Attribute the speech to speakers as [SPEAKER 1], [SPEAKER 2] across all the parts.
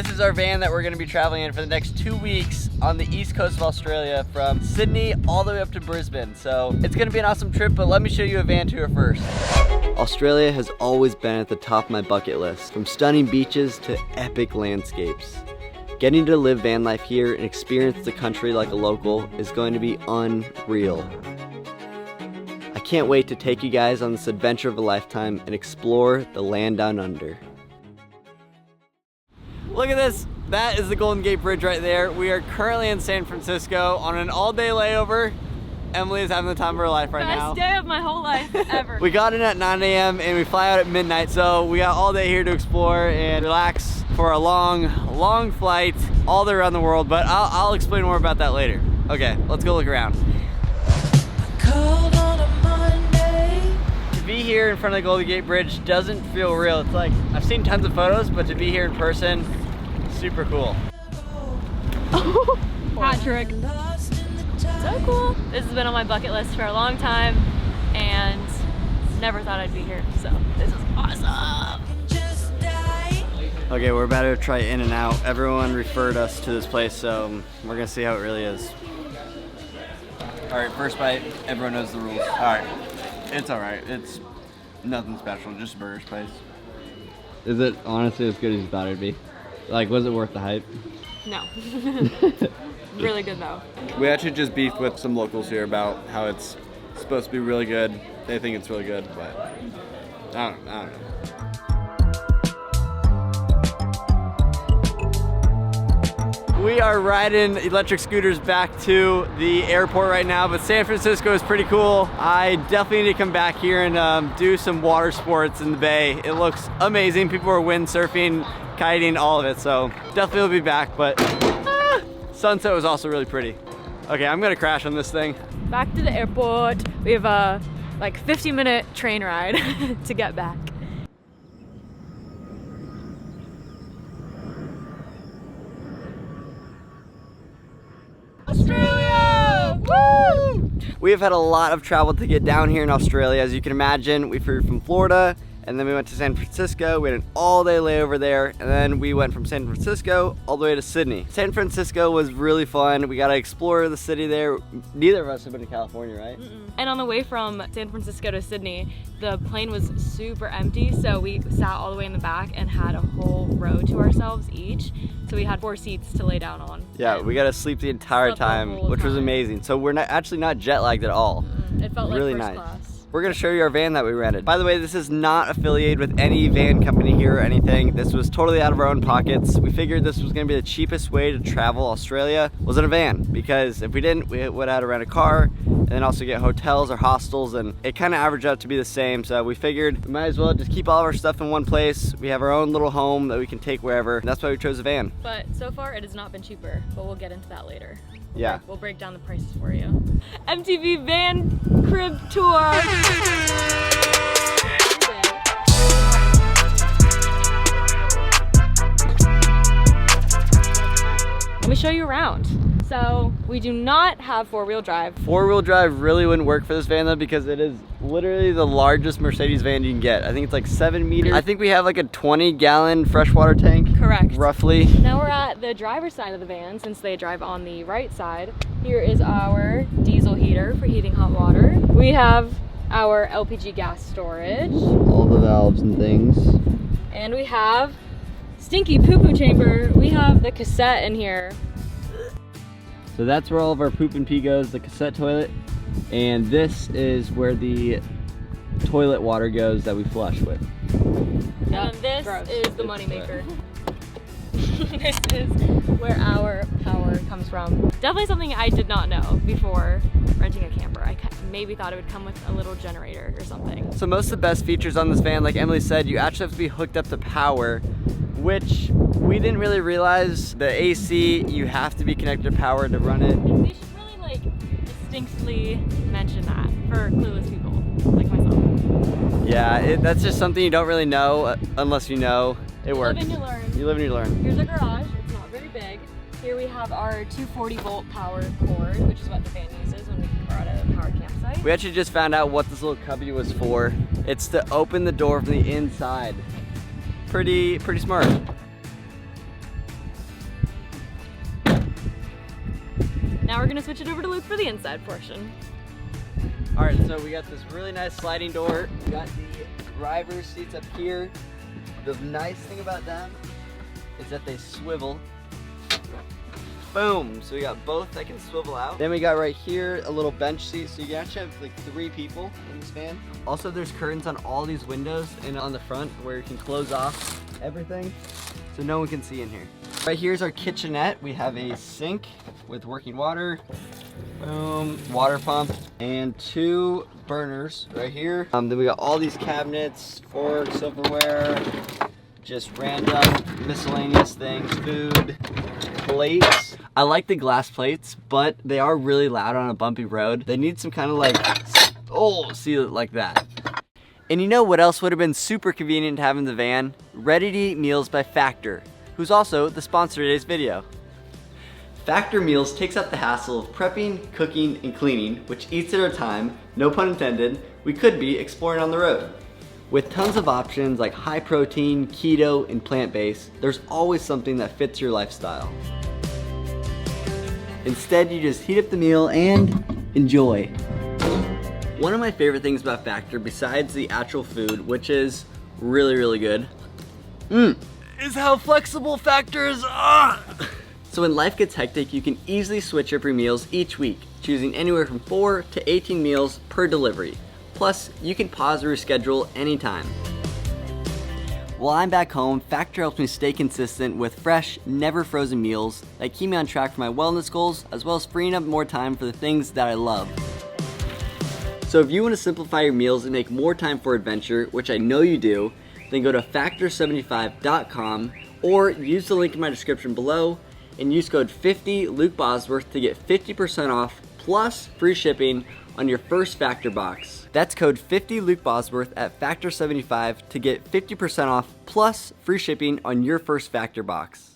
[SPEAKER 1] This is our van that we're gonna be traveling in for the next 2 weeks on the east coast of Australia from Sydney all the way up to Brisbane. So it's gonna be an awesome trip, but let me show you a van tour first. Australia has always been at the top of my bucket list, from stunning beaches to epic landscapes. Getting to live van life here and experience the country like a local is going to be unreal. I can't wait to take you guys on this adventure of a lifetime and explore the land down under. Look at this, that is the Golden Gate Bridge right there. We are currently in San Francisco on an all-day layover. Emily is having the time of her life right now.
[SPEAKER 2] Best day of my whole life ever.
[SPEAKER 1] We got in at 9 a.m. and we fly out at midnight, so we got all day here to explore and relax for a long flight all the way around the world, but I'll explain more about that later. Okay, let's go look around. To be here in front of the Golden Gate Bridge doesn't feel real. It's like, I've seen tons of photos, but to be here in person, super cool.
[SPEAKER 2] Hat trick. So cool. This has been on my bucket list for a long time and never thought I'd be here, so this is awesome.
[SPEAKER 1] Okay, we're about to try In-N-Out. Everyone referred us to this place, so we're gonna see how it really is. All right, first bite, everyone knows the rules. All right, it's all right. It's nothing special, just a burger's place. Is it honestly as good as you thought it'd be? Like, was it worth the hype?
[SPEAKER 2] No. Really good though.
[SPEAKER 1] We actually just beefed with some locals here about how it's supposed to be really good. They think it's really good, but I don't know. We are riding electric scooters back to the airport right now, but San Francisco is pretty cool. I definitely need to come back here and do some water sports in the bay. It looks amazing. People are windsurfing, kiting, all of it, so definitely will be back, but sunset was also really pretty. Okay, I'm gonna crash on this thing.
[SPEAKER 2] Back to the airport. We have a like 50-minute train ride to get back.
[SPEAKER 1] Australia! Woo! We have had a lot of travel to get down here in Australia. As you can imagine, we flew from Florida, and then we went to San Francisco. We had an all-day layover there, and then we went from San Francisco all the way to Sydney. San Francisco was really fun. We got to explore the city there. Neither of us have been to California, right?
[SPEAKER 2] And on the way from San Francisco to Sydney, the plane was super empty, so we sat all the way in the back and had a whole row to ourselves each. So we had 4 seats to lay down on.
[SPEAKER 1] Yeah, we got to sleep the entire time, which was amazing. So we're actually not jet lagged at all.
[SPEAKER 2] It felt
[SPEAKER 1] really
[SPEAKER 2] like first
[SPEAKER 1] nice.
[SPEAKER 2] class.
[SPEAKER 1] We're gonna show you our van that we rented. By the way, this is not affiliated with any van company here or anything. This was totally out of our own pockets. We figured this was gonna be the cheapest way to travel Australia was in a van, because if we didn't, we would have to rent a car and then also get hotels or hostels, and it kind of averaged out to be the same. So we figured we might as well just keep all of our stuff in one place. We have our own little home that we can take wherever, and that's why we chose a van.
[SPEAKER 2] But so far it has not been cheaper, but we'll get into that later.
[SPEAKER 1] Yeah.
[SPEAKER 2] We'll break down the prices for you. MTV van crib tour. Let me show you around. So we do not have 4-wheel drive.
[SPEAKER 1] 4-wheel drive really wouldn't work for this van though, because it is literally the largest Mercedes van you can get. I think it's like 7 meters. I think we have like a 20-gallon freshwater tank.
[SPEAKER 2] Correct.
[SPEAKER 1] Roughly.
[SPEAKER 2] Now we're at the driver's side of the van, since they drive on the right side. Here is our diesel heater for heating hot water. We have our LPG gas storage.
[SPEAKER 1] All the valves and things.
[SPEAKER 2] And we have stinky poo-poo chamber. We have the cassette in here.
[SPEAKER 1] So that's where all of our poop and pee goes, the cassette toilet. And this is where the toilet water goes that we flush with.
[SPEAKER 2] And this is the moneymaker. This is where our power comes from. Definitely something I did not know before renting a camper. I maybe thought it would come with a little generator or something.
[SPEAKER 1] So most of the best features on this van, like Emily said, you actually have to be hooked up to power, which we didn't really realize. The AC, you have to be connected to power to run it.
[SPEAKER 2] They should really like distinctly mention that for clueless people like myself.
[SPEAKER 1] Yeah, that's just something you don't really know unless you know. It works.
[SPEAKER 2] You live and you learn.
[SPEAKER 1] You live and you learn.
[SPEAKER 2] Here's our garage. It's not very big. Here we have our 240-volt power cord, which is what the van uses when we're at a power campsite.
[SPEAKER 1] We actually just found out what this little cubby was for. It's to open the door from the inside. Pretty smart.
[SPEAKER 2] gonna switch it over to Luke for the inside portion.
[SPEAKER 1] All right, so we got this really nice sliding door. We got the driver's seats up here. The nice thing about them is that they swivel. Boom, so we got both that can swivel out. Then we got right here a little bench seat, so you can actually have like 3 people in this van. Also, there's curtains on all these windows and on the front where you can close off everything so no one can see in here. Right here's our kitchenette. We have a sink with working water, boom, water pump, and 2 burners right here. Then we got all these cabinets, forks, silverware, just random miscellaneous things, food, plates. I like the glass plates, but they are really loud on a bumpy road. They need some kind of like, oh, see it like that. And you know what else would have been super convenient to have in the van? Ready-to-eat meals by Factor, who's also the sponsor of today's video. Factor Meals takes out the hassle of prepping, cooking, and cleaning, which eats at our time, no pun intended, we could be exploring on the road. With tons of options like high protein, keto, and plant-based, there's always something that fits your lifestyle. Instead, you just heat up the meal and enjoy. One of my favorite things about Factor, besides the actual food, which is really, really good, is how flexible Factor is. So when life gets hectic, you can easily switch up your meals each week, choosing anywhere from 4 to 18 meals per delivery. Plus, you can pause or reschedule anytime. While I'm back home, Factor helps me stay consistent with fresh, never frozen meals that keep me on track for my wellness goals, as well as freeing up more time for the things that I love. So if you want to simplify your meals and make more time for adventure, which I know you do, then go to factor75.com or use the link in my description below and use code 50 Luke Bosworth to get 50% off plus free shipping on your first Factor box. That's code 50 Luke Bosworth at Factor75 to get 50% off plus free shipping on your first Factor box.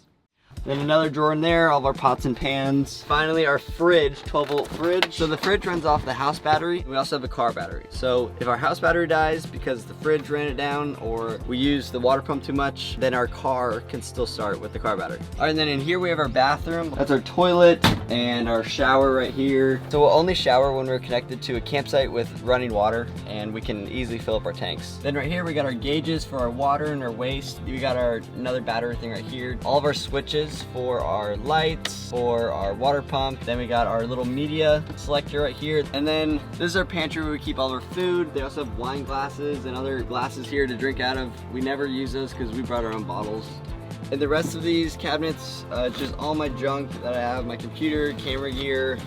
[SPEAKER 1] Then another drawer in there, all of our pots and pans. Finally, our fridge, 12-volt fridge. So the fridge runs off the house battery. We also have a car battery. So if our house battery dies because the fridge ran it down or we use the water pump too much, then our car can still start with the car battery. All right, and then in here we have our bathroom. That's our toilet and our shower right here. So we'll only shower when we're connected to a campsite with running water, and we can easily fill up our tanks. Then right here we got our gauges for our water and our waste. We got our another battery thing right here. All of our switches for our lights, for our water pump. Then we got our little media selector right here. And then this is our pantry where we keep all our food. They also have wine glasses and other glasses here to drink out of. We never use those because we brought our own bottles. And the rest of these cabinets, just all my junk that I have, my computer, camera gear,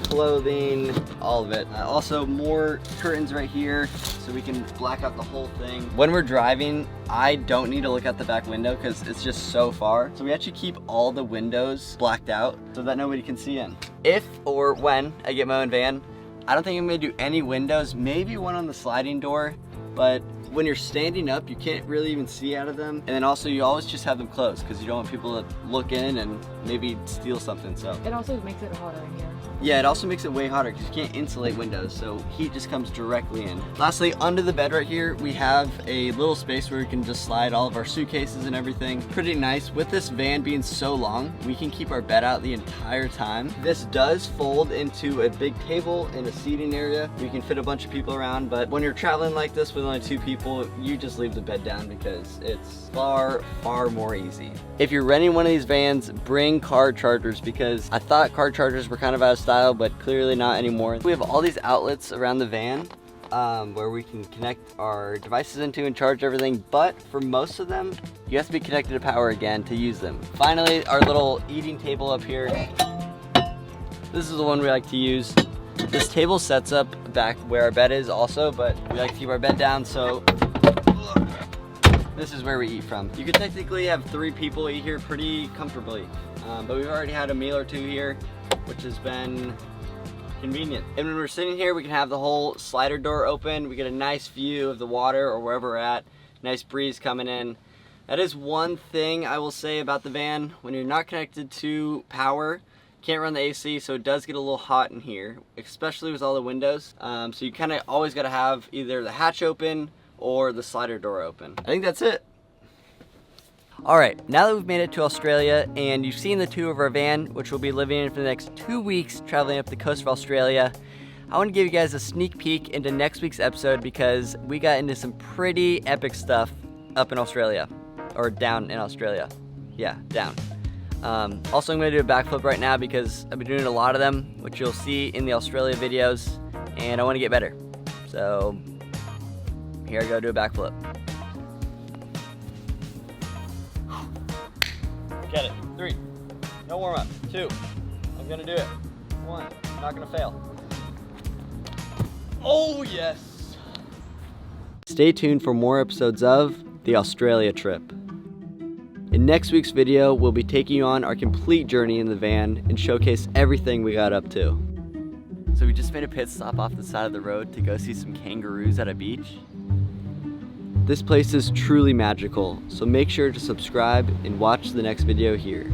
[SPEAKER 1] clothing, all of it. Also more curtains right here so we can black out the whole thing. When we're driving, I don't need to look out the back window because it's just so far. So we actually keep all the windows blacked out so that nobody can see in. If or when I get my own van, I don't think I'm gonna do any windows, maybe one on the sliding door, but when you're standing up, you can't really even see out of them. And then also you always just have them closed because you don't want people to look in and maybe steal something, so.
[SPEAKER 2] It also makes it hotter in here.
[SPEAKER 1] Yeah, it also makes it way hotter because you can't insulate windows, so heat just comes directly in. Lastly, under the bed right here, we have a little space where we can just slide all of our suitcases and everything. Pretty nice. With this van being so long, we can keep our bed out the entire time. This does fold into a big table and a seating area. We can fit a bunch of people around, but when you're traveling like this with only 2 people, you just leave the bed down because it's far, far more easy. If you're renting one of these vans, bring car chargers because I thought car chargers were kind of out of style, but clearly not anymore. We have all these outlets around the van where we can connect our devices into and charge everything, but for most of them, you have to be connected to power again to use them. Finally, our little eating table up here. This is the one we like to use. This table sets up back where our bed is also, but we like to keep our bed down, so this is where we eat from. You could technically have 3 people eat here pretty comfortably, but we've already had a meal or 2 here, which has been convenient. And when we're sitting here, we can have the whole slider door open. We get a nice view of the water or wherever we're at. Nice breeze coming in. That is one thing I will say about the van. When you're not connected to power, can't run the AC, so it does get a little hot in here, especially with all the windows. So you kind of always got to have either the hatch open or the slider door open. I think that's it. Alright, now that we've made it to Australia and you've seen the tour of our van, which we'll be living in for the next 2 weeks traveling up the coast of Australia, I want to give you guys a sneak peek into next week's episode because we got into some pretty epic stuff up in Australia, or down in Australia. Yeah, down. Also, I'm going to do a backflip right now because I've been doing a lot of them, which you'll see in the Australia videos, and I want to get better. So, here I go, do a backflip. Get it. 3. No warm up. 2. I'm going to do it. 1. I'm not going to fail. Oh, yes. Stay tuned for more episodes of the Australia trip. In next week's video, we'll be taking you on our complete journey in the van and showcase everything we got up to. So we just made a pit stop off the side of the road to go see some kangaroos at a beach. This place is truly magical, so make sure to subscribe and watch the next video here.